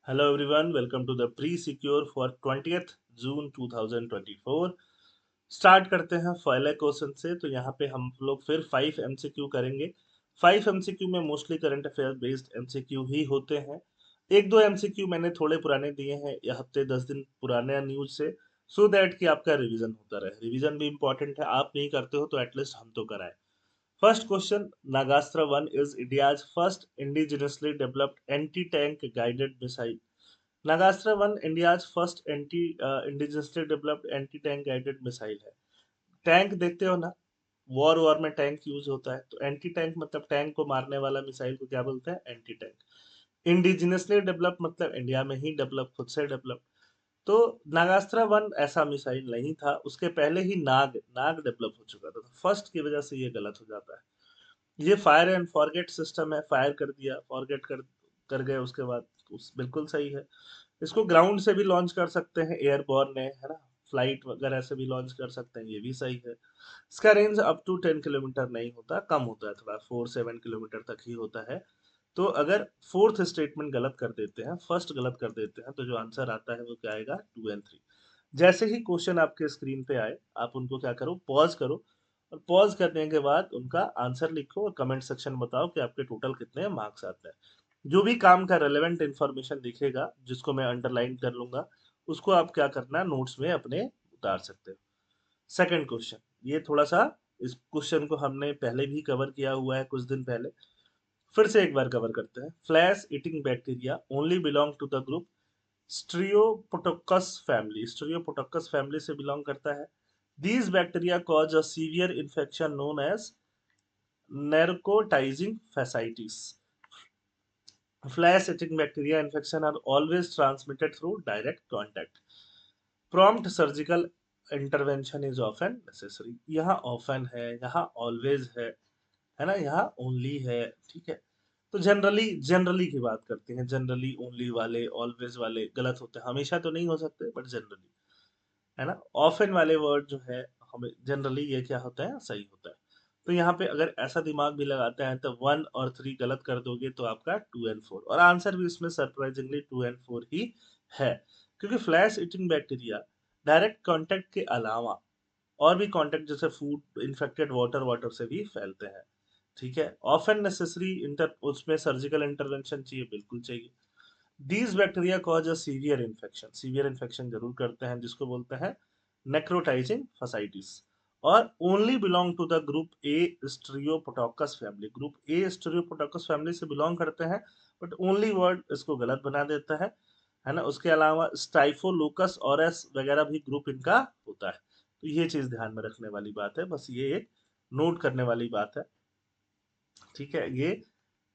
Hello everyone, welcome to the pre-secure for 20th June 2024। Start करते हैं पहले question से। तो यहाँ पे हम लोग फिर 5 एमसीक्यू करेंगे। 5 एमसीक्यू में mostly current affair based MCQ ही होते हैं। एक दो एमसीक्यू मैंने थोड़े पुराने दिए हैं, ये हफ्ते 10 दिन पुराने न्यूज से, सो दैट कि आपका रिवीजन होता रहे। रिवीजन भी इंपॉर्टेंट है, आप नहीं करते हो तो एटलीस्ट हम तो कराएं। First question, Nagastra 1 is India's first indigenously developed anti-tank guided missile. Nagastra one India's first indigenously developed anti tank guided missile है। टैंक देखते हो ना, वॉर वॉर में टैंक यूज होता है, तो एंटी टैंक मतलब टैंक को मारने वाला मिसाइल को क्या बोलते हैं? Anti tank. इंडिजिनसली डेवलप मतलब इंडिया में ही डेवलप, खुद से डेवलप। तो नागास्त्र वन ऐसा मिसाइल नहीं था, उसके पहले ही नाग नाग डेवलप हो चुका था। फर्स्ट की वजह से ये गलत हो जाता है। ये फायर एंड फॉरगेट सिस्टम है, फायर कर दिया, फॉरगेट कर गए उसके बाद, बिल्कुल सही है। इसको ग्राउंड से भी लॉन्च कर सकते हैं, एयरबॉर्न है ना, फ्लाइट वगैरह से भी लॉन्च कर सकते हैं, ये भी सही है। इसका रेंज अप टू 10 किलोमीटर नहीं होता, कम होता है थोड़ा, 4-7 किलोमीटर तक ही होता है। तो अगर फोर्थ स्टेटमेंट गलत कर देते हैं, फर्स्ट गलत कर देते हैं, तो जो आंसर आता है वो क्या आएगा? 2 और 3। जैसे ही क्वेश्चन आपके स्क्रीन पे आए, आप उनको क्या करो, पॉज करो, और पॉज करने के बाद उनका आंसर लिखो और कमेंट सेक्शन में बताओ कि आपके टोटल कितने मार्क्स आते हैं। जो भी काम का रेलेवेंट इंफॉर्मेशन दिखेगा, जिसको मैं अंडरलाइन कर लूंगा, उसको आप क्या करना, नोट्स में अपने उतार सकते हो। सेकंड क्वेश्चन, ये थोड़ा सा, इस क्वेश्चन को हमने पहले भी कवर किया हुआ है कुछ दिन पहले, फिर से एक बार कवर करते हैं। Flesh eating bacteria only belong to the group streptococcus family, streptococcus family से बिलोंग करता है। These bacteria cause a severe infection known as narcotizing fasciitis. Flesh eating bacteria infection are always transmitted through direct contact. Prompt surgical intervention is often necessary. यहाँ often है, यहाँ always है ना, यहाँ only है, ठीक है। तो जनरली की बात करते हैं। जनरली ओनली वाले, ऑलवेज वाले गलत होते हैं, हमेशा तो नहीं हो सकते बट जनरली, है ना। ऑफन वाले वर्ड जो है, हमें जनरली ये क्या होता है, सही होता है। तो यहाँ पे अगर ऐसा दिमाग भी लगाते हैं तो 1 और 3 गलत कर दोगे तो आपका 2 और 4, और आंसर भी इसमें सरप्राइजिंगली 2 और 4 ही है। क्योंकि flash eating bacteria direct contact के अलावा और भी कांटेक्ट, जैसे फूड इन्फेक्टेड वाटर वाटर से भी फैलते हैं, ठीक है। ऑफन नेसेसरी इंटर, उसमें सर्जिकल इंटरवेंशन चाहिए, बिल्कुल चाहिए। These bacteria cause a severe infection जरूर करते हैं, जिसको बोलते हैं नेक्रोटाइजिंग फसाइटिस। और only belong to the group A streptococcus family, group A streptococcus family से बिलोंग करते हैं, बट ओनली वर्ड इसको गलत बना देता है ना। उसके अलावा स्टाइफोलोकस ऑरेस वगैरह भी ग्रुप इनका होता है। तो ये चीज ध्यान में रखने वाली बात है, बस ये एक नोट करने वाली बात है, ठीक है। ये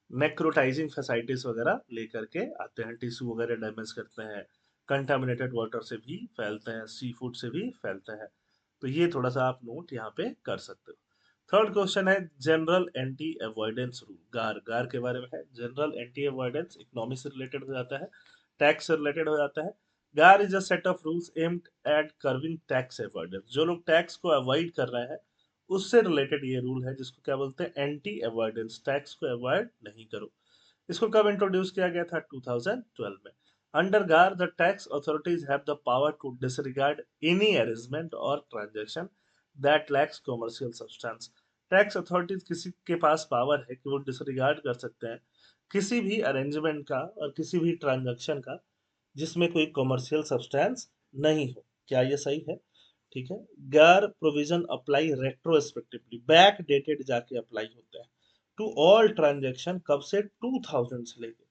नेक्रोटाइजिंग फैसाइटिस वगैरह लेकर के आते हैं, टिश्यू वगैरह डैमेज करते हैं, कंटामिनेटेड वाटर से भी फैलते हैं, सी फूड से भी फैलते हैं। तो ये थोड़ा सा आप नोट यहाँ पे कर सकते हो। थर्ड क्वेश्चन है जनरल एंटी अवॉइडेंस रूल, गार गार के बारे में है। जनरल एंटी अवॉइडेंस इकोनॉमी से रिलेटेड हो जाता है, टैक्स से रिलेटेड हो जाता है। गार is a set of rules aimed at curving tax avoidance. जो लोग टैक्स को अवॉइड कर रहे हैं, उससे रिलेटेड ये रूल है, जिसको क्या बोलते हैं? एंटी अवॉइडेंस, टैक्स को अवॉइड नहीं करो। इसको कब इंट्रोड्यूस किया गया था? 2012 में। Under GAAR the tax authorities have the power to disregard any arrangement or transaction that lacks commercial substance. Tax authorities किसी के पास पावर है कि वो डिसरिगार्ड कर सकते हैं किसी भी अरेंजमेंट का और किसी भी ट्रांजैक्शन का जिसमें कोई कमर्शियल सब्सटेंस नहीं हो। क्या ये सही है? ठीक है। गैर provision apply retrospectively, back dated जाके अप्लाई होता है टू ऑल ट्रांजैक्शन। कब से? 2000 से लेके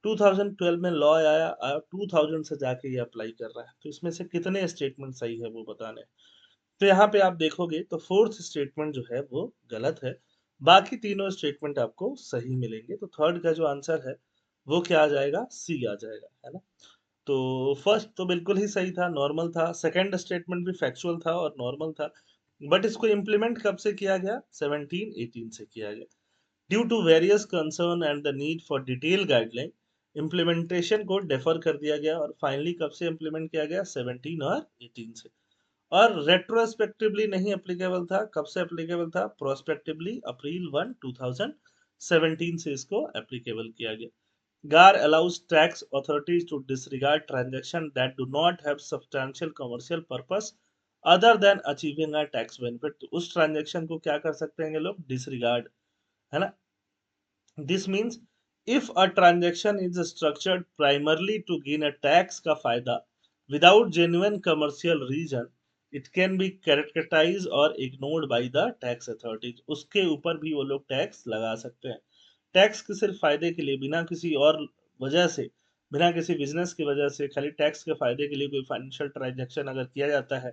2012 में लॉ आया, 2000 से जाके ये अप्लाई कर रहा है। तो इसमें से कितने स्टेटमेंट सही है वो बताने। तो यहाँ पे आप देखोगे तो फोर्थ स्टेटमेंट जो है वो गलत है, बाकी तीनों स्टेटमेंट आपको सही मिलेंगे। तो थर्ड का जो आंसर है वो क्या आ जाएगा? सी आ जाएगा, है ना। तो फर्स्ट तो बिल्कुल ही सही था, नॉर्मल था। सेकंड स्टेटमेंट भी फैक्चुअल था और नॉर्मल था, बट इसको इम्प्लीमेंट कब से किया गया? 17-18 से किया गया। Due to various concern and the need for detail guideline, implementation को डेफर कर दिया गया और फाइनली कब से इम्प्लीमेंट किया गया? 17 और 18 से। और रेट्रोस्पेक्टिवली नहीं एप्लीकेबल था, कब से एप्लीकेबल था? प्रोस्पेक्टिवली, अप्रैल 1 2017 से इसको एप्लीकेबल किया गया। GAR allows tax authorities to disregard transactions that do not have substantial commercial purpose other than achieving a tax benefit. तो उस ट्रांजेक्शन को क्या कर सकते हैं ये लोग? डिसरिगार्ड, है ना? This means if a transaction is structured primarily to gain a tax का फायदा without genuine commercial reason, it can be characterized or ignored by the tax authorities. उसके ऊपर भी वो लोग टैक्स लगा सकते हैं. टैक्स के सिर्फ फायदे के लिए, बिना किसी और वजह से, बिना किसी बिजनेस की वजह से, खाली टैक्स के फायदे के लिए कोई फाइनेंशियल ट्रांजेक्शन अगर किया जाता है,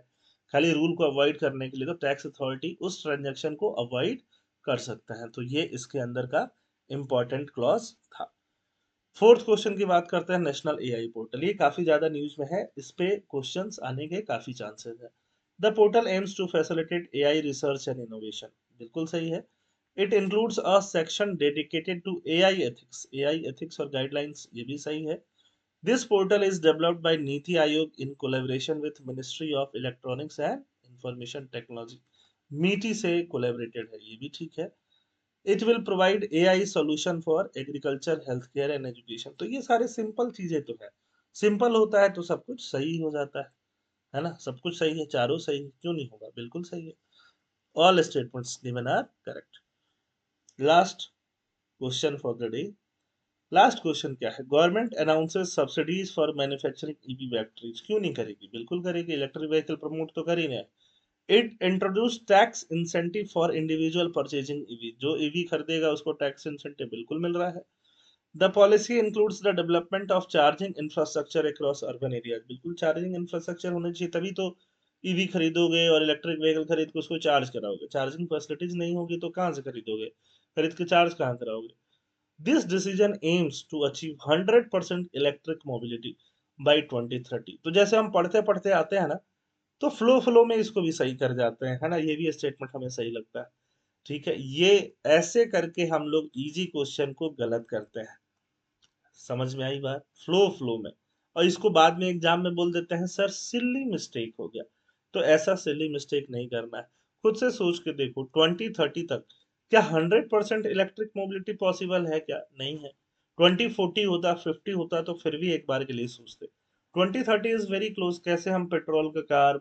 खाली रूल को अवॉइड करने के लिए, तो टैक्स अथॉरिटी उस ट्रांजेक्शन को अवॉइड कर सकते हैं. तो ये इसके अंदर का इंपॉर्टेंट क्लॉज था. फोर्थ क्वेश्चन की बात करते हैं. नेशनल एआई पोर्टल, ये काफी ज्यादा न्यूज में है, इस पे क्वेश्चंस आने के काफी चांसेस है. The portal aims to facilitate AI research and innovation, बिल्कुल सही है. It includes a section dedicated to AI ethics, AI ethics और गाइडलाइंस, ये भी सही है. This portal is developed by NITI Aayog in collaboration with ministry of electronics and information technology. MeitY से collaborated है, ये भी ठीक है. It will provide AI solution for agriculture, health care and education. तो ये सारे सिंपल चीजें तो है. सिंपल होता है तो सब कुछ सही हो जाता है ना? सब कुछ सही है, चारों सही है, क्यों नहीं होगा? बिल्कुल सही है. All statements given are correct. Last question for the day. Last question क्या है? Government announces subsidies for manufacturing EV batteries. क्यों नहीं करेगी? बिल्कुल करेगी. इलेक्ट्रिक व्हीकल प्रमोट तो कर ही रहे हैं. It introduce tax incentive for individual purchasing EV. जो ईवी खरीदेगा उसको टैक्स इंसेंटिव बिल्कुल मिल रहा है. The policy includes the development of charging infrastructure across urban areas. बिल्कुल चार्जिंग इंफ्रास्ट्रक्चर होना चाहिए, तभी तो ईवी खरीदोगे और इलेक्ट्रिक व्हीकल खरीद के उसको चार्ज कराओगे. चार्जिंग फैसिलिटीज नहीं होगी तो कहाँ से खरीदोगे? खरीद के चार्ज कहाँ कराओगे? This decision aims to achieve 100% electric mobility by 2030. तो जैसे हम पढ़ते पढ़ते आते हैं ना, तो फ्लो फ्लो में इसको भी सही कर जाते हैं, है ना? ये भी स्टेटमेंट हमें सही लगता है. ठीक है, ये ऐसे करके हम लोग इजी क्वेश्चन को गलत करते हैं. समझ में आई बात? फ्लो फ्लो में. और इसको बाद में एग्जाम में बोल देते हैं सर सिली मिस्टेक हो गया. तो ऐसा सिली मिस्टेक नहीं करना है. खुद से सोच के देखो, 2030 तक क्या 100% इलेक्ट्रिक मोबिलिटी पॉसिबल है? क्या नहीं है. 2040 होता, 50 होता, तो फिर भी एक बार के लिए सोचते. 2030 इज वेरी क्लोज. कैसे हम पेट्रोल का कार,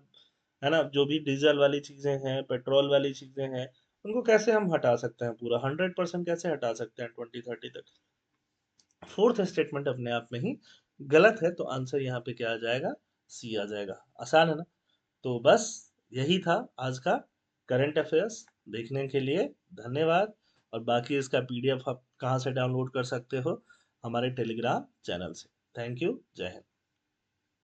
है ना, जो भी डीजल वाली चीजें हैं, पेट्रोल वाली चीजें हैं, उनको कैसे हम हटा सकते हैं? पूरा 100% कैसे हटा सकते हैं 2030 तक? फोर्थ स्टेटमेंट अपने आप में ही गलत है, तो आंसर यहाँ पे क्या आ जाएगा? सी आ जाएगा. आसान है ना? तो बस यही था आज का करंट अफेयर्स. देखने के लिए धन्यवाद. और बाकी इसका पीडीएफ आप कहाँ से डाउनलोड कर सकते हो? हमारे टेलीग्राम चैनल से. Thank you. जय हिंद.